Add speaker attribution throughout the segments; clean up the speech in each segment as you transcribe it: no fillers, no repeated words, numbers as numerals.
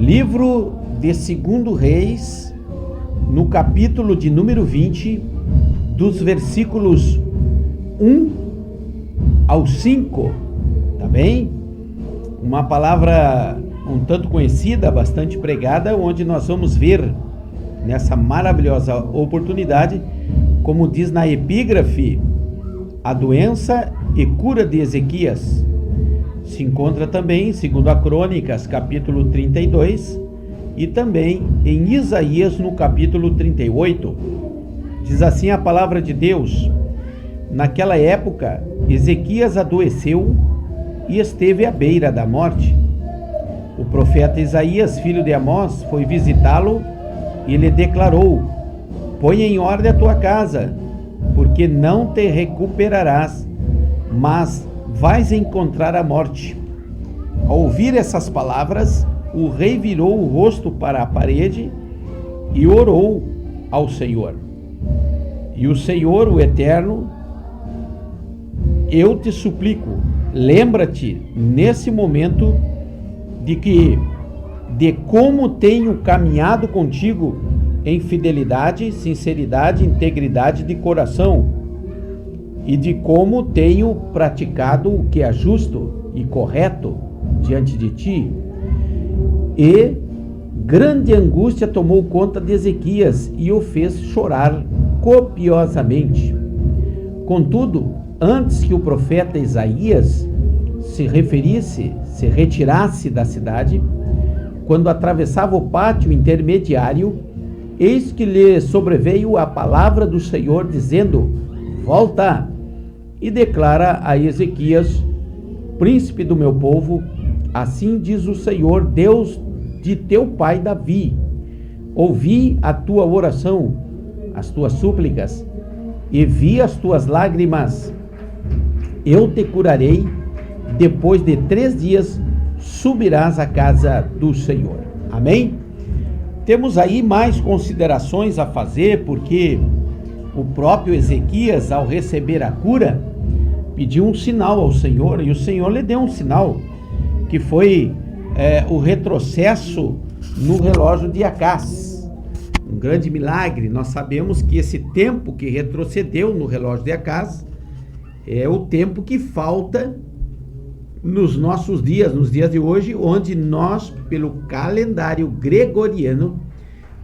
Speaker 1: Livro de 2 Reis, no capítulo de número 20, dos versículos 1 ao 5, tá bem? Uma palavra um tanto conhecida, bastante pregada, onde nós vamos ver nessa maravilhosa oportunidade, como diz na epígrafe, a doença e cura de Ezequias. Se encontra também, segundo a Crônicas, capítulo 32, e também em Isaías, no capítulo 38. Diz assim a palavra de Deus: naquela época, Ezequias adoeceu e esteve à beira da morte. O profeta Isaías, filho de Amós, foi visitá-lo e lhe declarou: põe em ordem a tua casa, porque não te recuperarás, mas vais encontrar a morte. Ao ouvir essas palavras, o rei virou o rosto para a parede e orou ao Senhor. E o Senhor, o Eterno: eu te suplico, lembra-te nesse momento de como tenho caminhado contigo em fidelidade, sinceridade, integridade de coração, e de como tenho praticado o que é justo e correto diante de ti. E grande angústia tomou conta de Ezequias e o fez chorar copiosamente. Contudo, antes que o profeta Isaías se retirasse da cidade, quando atravessava o pátio intermediário, eis que lhe sobreveio a palavra do Senhor, dizendo: volta e declara a Ezequias, príncipe do meu povo, assim diz o Senhor, Deus de teu pai Davi: ouvi a tua oração, as tuas súplicas, e vi as tuas lágrimas. Eu te curarei. Depois de 3 dias subirás à casa do Senhor. Amém? Temos aí mais considerações a fazer, porque o próprio Ezequias, ao receber a cura, pediu um sinal ao Senhor, e o Senhor lhe deu um sinal, que foi o retrocesso no relógio de Acás. Um grande milagre. Nós sabemos que esse tempo que retrocedeu no relógio de Acás é o tempo que falta nos nossos dias, nos dias de hoje, onde nós, pelo calendário gregoriano,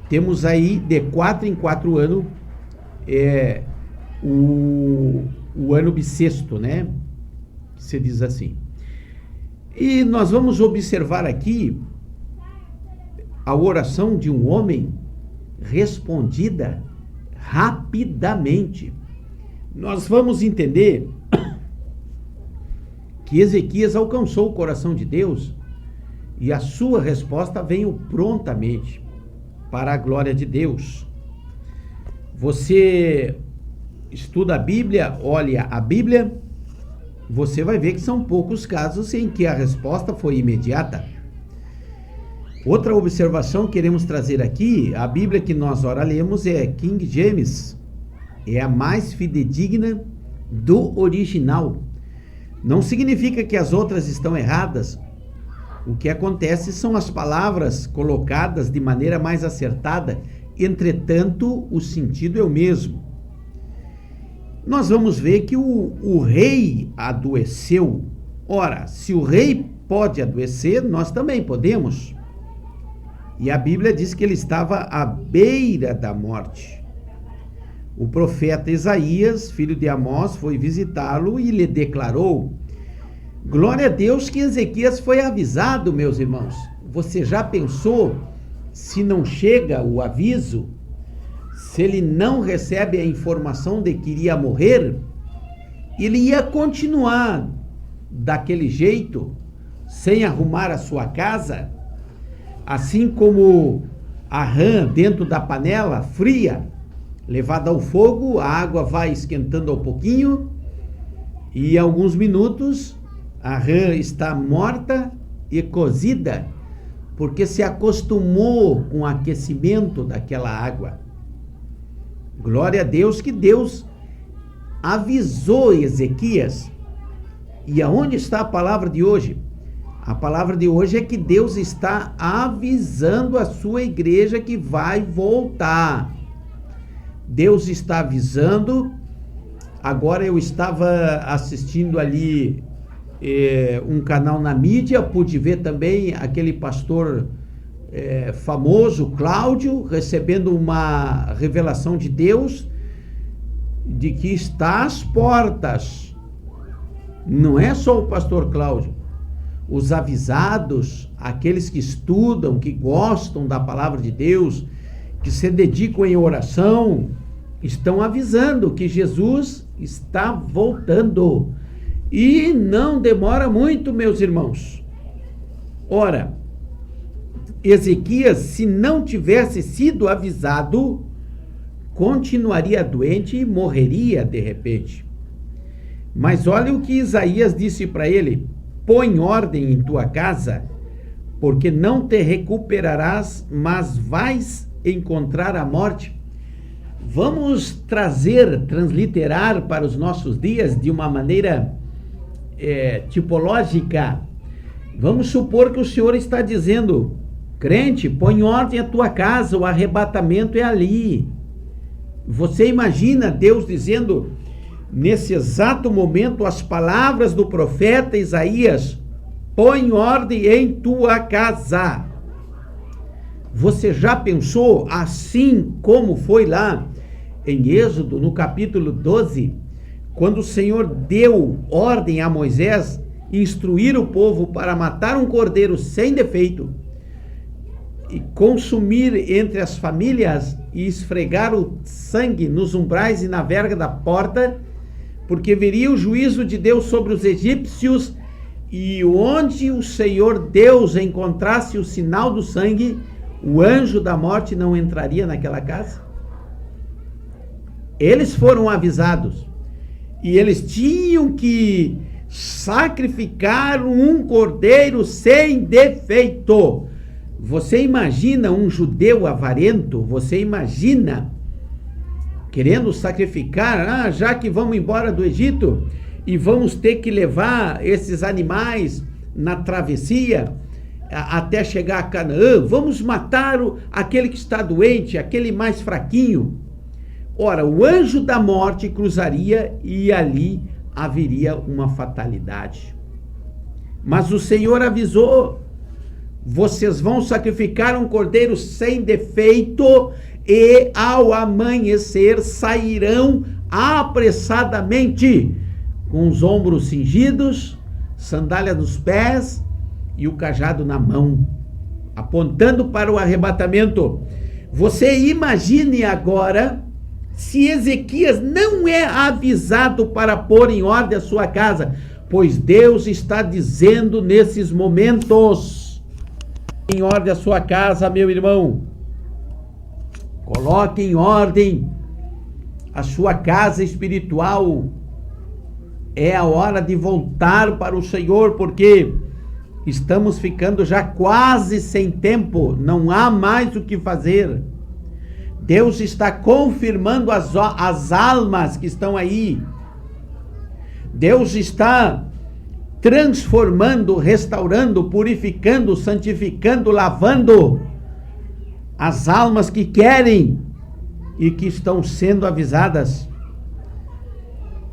Speaker 1: temos aí de 4 em 4 anos o ano bissexto, né? Se diz assim. E nós vamos observar aqui a oração de um homem respondida rapidamente. Nós vamos entender que Ezequias alcançou o coração de Deus e a sua resposta veio prontamente, para a glória de Deus. Você estuda a Bíblia, olha a Bíblia, você vai ver que são poucos casos em que a resposta foi imediata. Outra observação que queremos trazer aqui: a Bíblia que nós ora lemos é King James, é a mais fidedigna do original. Não significa que as outras estão erradas. O que acontece são as palavras colocadas de maneira mais acertada, entretanto, o sentido é o mesmo. Nós vamos ver que o rei adoeceu. Ora, se o rei pode adoecer, nós também podemos. E a Bíblia diz que ele estava à beira da morte. O profeta Isaías, filho de Amós, foi visitá-lo e lhe declarou. Glória a Deus que Ezequias foi avisado, meus irmãos. Você já pensou se não chega o aviso? Se ele não recebe a informação de que iria morrer, ele ia continuar daquele jeito, sem arrumar a sua casa, assim como a rã dentro da panela fria, levada ao fogo, a água vai esquentando ao pouquinho e em alguns minutos a rã está morta e cozida, porque se acostumou com o aquecimento daquela água. Glória a Deus que Deus avisou Ezequias. E aonde está a palavra de hoje? A palavra de hoje é que Deus está avisando a sua igreja que vai voltar. Deus está avisando. Agora eu estava assistindo ali um canal na mídia, pude ver também aquele pastor famoso, Cláudio, recebendo uma revelação de Deus de que está às portas. Não é só o pastor Cláudio. Os avisados, aqueles que estudam, que gostam da palavra de Deus, que se dedicam em oração, estão avisando que Jesus está voltando. E não demora muito, meus irmãos. Ora, Ezequias, se não tivesse sido avisado, continuaria doente e morreria de repente. Mas olha o que Isaías disse para ele: põe ordem em tua casa, porque não te recuperarás, mas vais encontrar a morte. Vamos transliterar para os nossos dias de uma maneira tipológica. Vamos supor que o Senhor está dizendo: crente, põe ordem a tua casa, o arrebatamento é ali. Você imagina Deus dizendo, nesse exato momento, as palavras do profeta Isaías: põe ordem em tua casa. Você já pensou, assim como foi lá em Êxodo, no capítulo 12, quando o Senhor deu ordem a Moisés instruir o povo para matar um cordeiro sem defeito e consumir entre as famílias e esfregar o sangue nos umbrais e na verga da porta, porque viria o juízo de Deus sobre os egípcios, e onde o Senhor Deus encontrasse o sinal do sangue, o anjo da morte não entraria naquela casa? Eles foram avisados, e eles tinham que sacrificar um cordeiro sem defeito. Você imagina um judeu avarento? Você imagina querendo sacrificar, já que vamos embora do Egito e vamos ter que levar esses animais na travessia até chegar a Canaã, vamos matar aquele que está doente, aquele mais fraquinho. Ora, o anjo da morte cruzaria e ali haveria uma fatalidade. Mas o Senhor avisou: vocês vão sacrificar um cordeiro sem defeito e ao amanhecer sairão apressadamente, com os ombros cingidos, sandália nos pés e o cajado na mão, apontando para o arrebatamento. Você imagine agora se Ezequias não é avisado para pôr em ordem a sua casa, pois Deus está dizendo nesses momentos: em ordem a sua casa, meu irmão. Coloque em ordem a sua casa espiritual. É a hora de voltar para o Senhor, porque estamos ficando já quase sem tempo. Não há mais o que fazer. Deus está confirmando as almas que estão aí. Deus está transformando, restaurando, purificando, santificando, lavando as almas que querem e que estão sendo avisadas.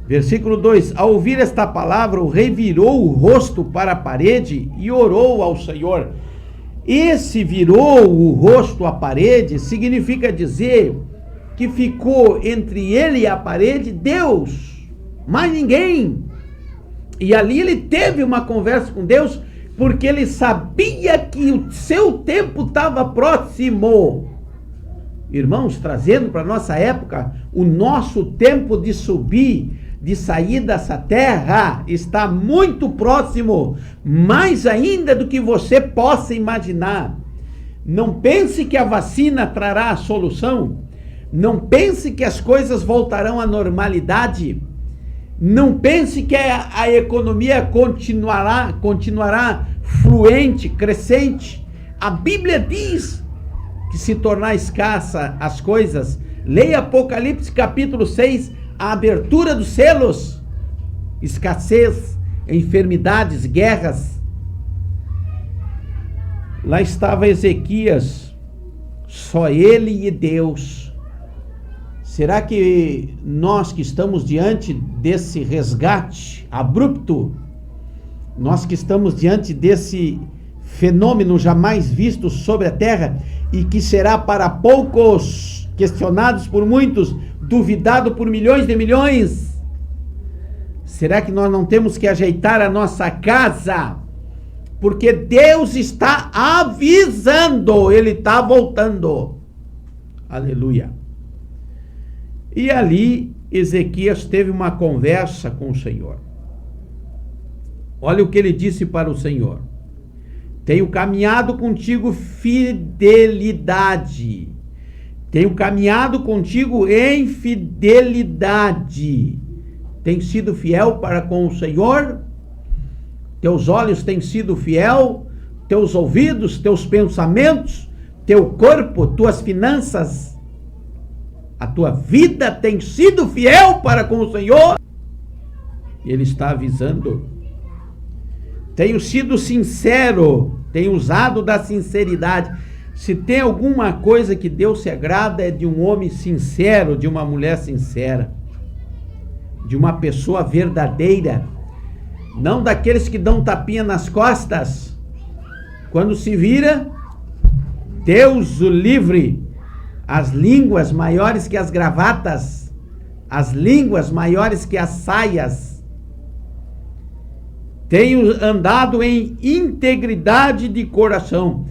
Speaker 1: Versículo 2: ao ouvir esta palavra, o rei virou o rosto para a parede e orou ao Senhor. Esse virou o rosto à parede significa dizer que ficou entre ele e a parede Deus, mais ninguém. E ali ele teve uma conversa com Deus, porque ele sabia que o seu tempo estava próximo. Irmãos, trazendo para a nossa época, o nosso tempo de subir, de sair dessa terra, está muito próximo, mais ainda do que você possa imaginar. Não pense que a vacina trará a solução, não pense que as coisas voltarão à normalidade, não pense que a economia continuará fluente, crescente. A Bíblia diz que se tornar escassa as coisas, leia Apocalipse capítulo 6, a abertura dos selos, escassez, enfermidades, guerras. Lá estava Ezequias, só ele e Deus. Será que nós que estamos diante desse resgate abrupto, nós que estamos diante desse fenômeno jamais visto sobre a terra e que será para poucos, questionados por muitos, duvidado por milhões de milhões, será que nós não temos que ajeitar a nossa casa? Porque Deus está avisando, Ele está voltando. Aleluia. E ali Ezequias teve uma conversa com o Senhor. Olha o que ele disse para o Senhor: tenho caminhado contigo fidelidade. Tenho caminhado contigo em fidelidade. Tem sido fiel para com o Senhor? Teus olhos têm sido fiel? Teus ouvidos, teus pensamentos, teu corpo, tuas finanças, a tua vida tem sido fiel para com o Senhor? Ele está avisando. Tenho sido sincero, tenho usado da sinceridade. Se tem alguma coisa que Deus se agrada, é de um homem sincero, de uma mulher sincera, de uma pessoa verdadeira, não daqueles que dão tapinha nas costas. Quando se vira, Deus o livre, as línguas maiores que as gravatas, as línguas maiores que as saias. Tenho andado em integridade de coração.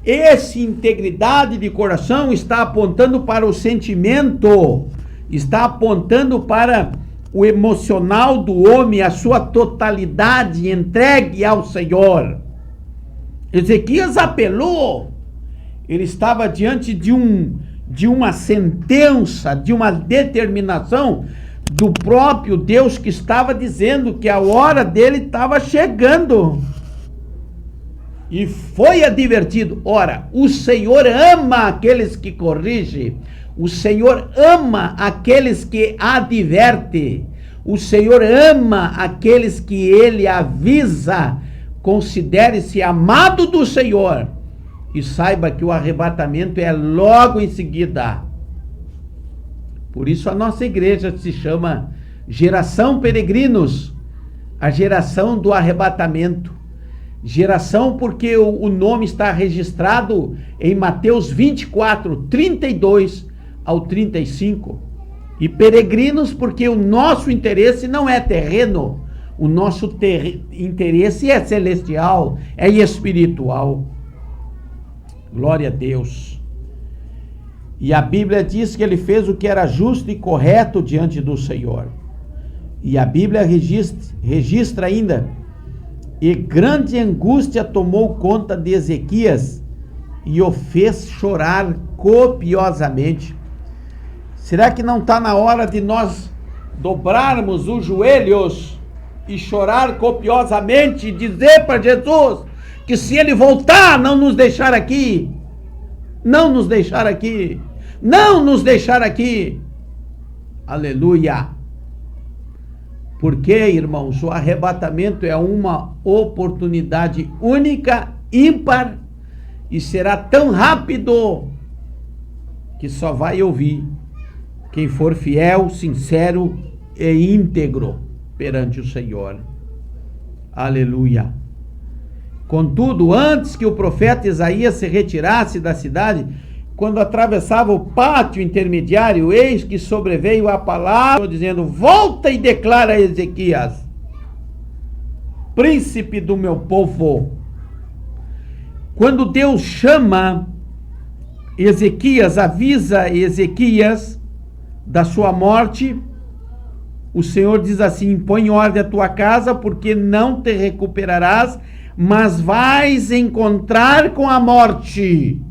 Speaker 1: Essa integridade de coração está apontando para o sentimento, está apontando para o emocional do homem, a sua totalidade entregue ao Senhor. Ezequias apelou, ele estava diante de uma sentença, de uma determinação do próprio Deus, que estava dizendo que a hora dele estava chegando. E foi advertido. Ora, o Senhor ama aqueles que corrige, o Senhor ama aqueles que adverte, o Senhor ama aqueles que Ele avisa. Considere-se amado do Senhor e saiba que o arrebatamento é logo em seguida. Por isso a nossa igreja se chama Geração Peregrinos, a geração do arrebatamento. Geração porque o nome está registrado em Mateus 24, 32 ao 35. E peregrinos porque o nosso interesse não é terreno, o nosso interesse é celestial, é espiritual. Glória a Deus. E a Bíblia diz que ele fez o que era justo e correto diante do Senhor. E a Bíblia registra ainda: e grande angústia tomou conta de Ezequias e o fez chorar copiosamente. Será que não está na hora de nós dobrarmos os joelhos e chorar copiosamente e dizer para Jesus que se Ele voltar, não nos deixar aqui, não nos deixar aqui, não nos deixar aqui? Aleluia! Porque, irmãos, o arrebatamento é uma oportunidade única, ímpar, e será tão rápido que só vai ouvir quem for fiel, sincero e íntegro perante o Senhor. Aleluia! Contudo, antes que o profeta Isaías se retirasse da cidade, quando atravessava o pátio intermediário, eis que sobreveio a palavra, dizendo: volta e declara a Ezequias, príncipe do meu povo. Quando Deus chama Ezequias, avisa Ezequias da sua morte, o Senhor diz assim: põe em ordem a tua casa, porque não te recuperarás, mas vais encontrar com a morte.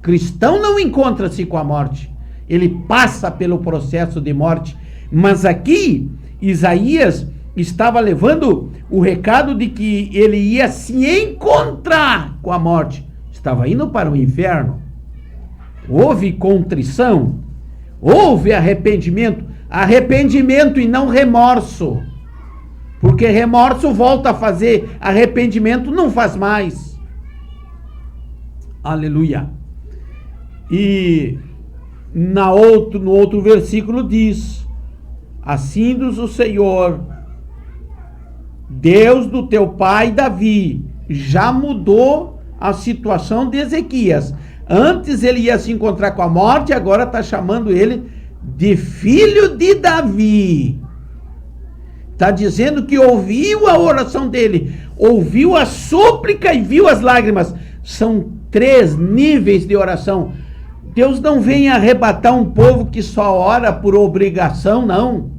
Speaker 1: Cristão não encontra-se com a morte, ele passa pelo processo de morte. Mas aqui Isaías estava levando o recado de que ele ia se encontrar com a morte, estava indo para o inferno. Houve contrição, houve arrependimento e não remorso, porque remorso volta a fazer, arrependimento não faz mais. Aleluia. E no outro versículo diz: assim diz o Senhor, Deus do teu pai Davi, já mudou a situação de Ezequias. Antes ele ia se encontrar com a morte, agora está chamando ele de filho de Davi. Está dizendo que ouviu a oração dele, ouviu a súplica e viu as lágrimas. São 3 níveis de oração. Deus não vem arrebatar um povo que só ora por obrigação, não.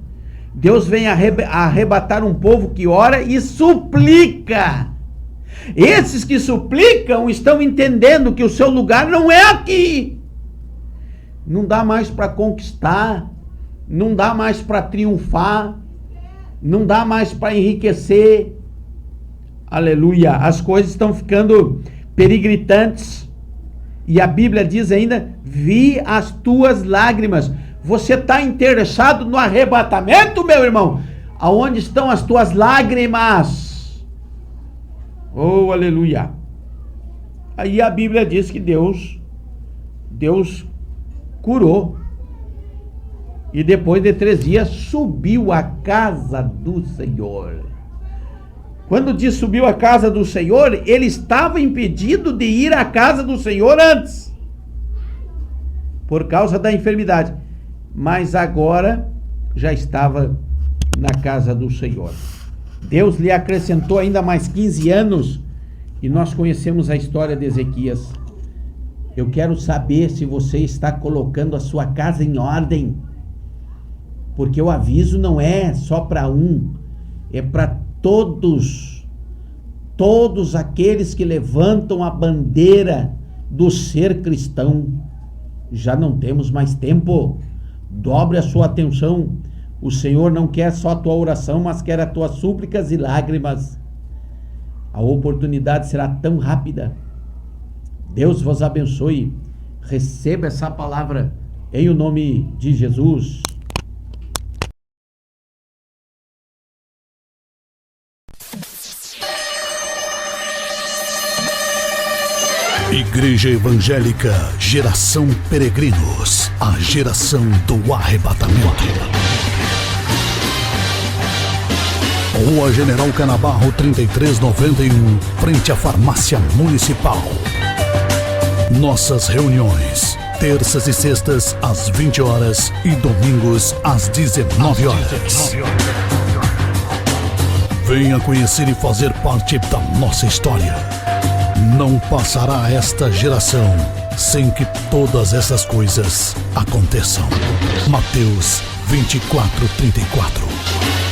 Speaker 1: Deus vem arrebatar um povo que ora e suplica. Esses que suplicam estão entendendo que o seu lugar não é aqui. Não dá mais para conquistar, não dá mais para triunfar, não dá mais para enriquecer. Aleluia. As coisas estão ficando perigritantes. E a Bíblia diz ainda: vi as tuas lágrimas. Você está interessado no arrebatamento, meu irmão? Aonde estão as tuas lágrimas? Oh, aleluia. Aí a Bíblia diz que Deus curou. E depois de 3 dias subiu à casa do Senhor. Quando diz subiu à casa do Senhor, ele estava impedido de ir à casa do Senhor antes, por causa da enfermidade. Mas agora já estava na casa do Senhor. Deus lhe acrescentou ainda mais 15 anos, e nós conhecemos a história de Ezequias. Eu quero saber se você está colocando a sua casa em ordem, porque o aviso não é só para um, é para todos aqueles que levantam a bandeira do ser cristão. Já não temos mais tempo. Dobre a sua atenção. O Senhor não quer só a tua oração, mas quer as tuas súplicas e lágrimas. A oportunidade será tão rápida. Deus vos abençoe. Receba essa palavra em o nome de Jesus.
Speaker 2: Igreja Evangélica Geração Peregrinos, a geração do arrebatamento. Rua General Canabarro 3391, frente à Farmácia Municipal. Nossas reuniões, terças e sextas às 20 horas e domingos às 19 horas. Venha conhecer e fazer parte da nossa história. Não passará esta geração sem que todas essas coisas aconteçam. Mateus 24:34.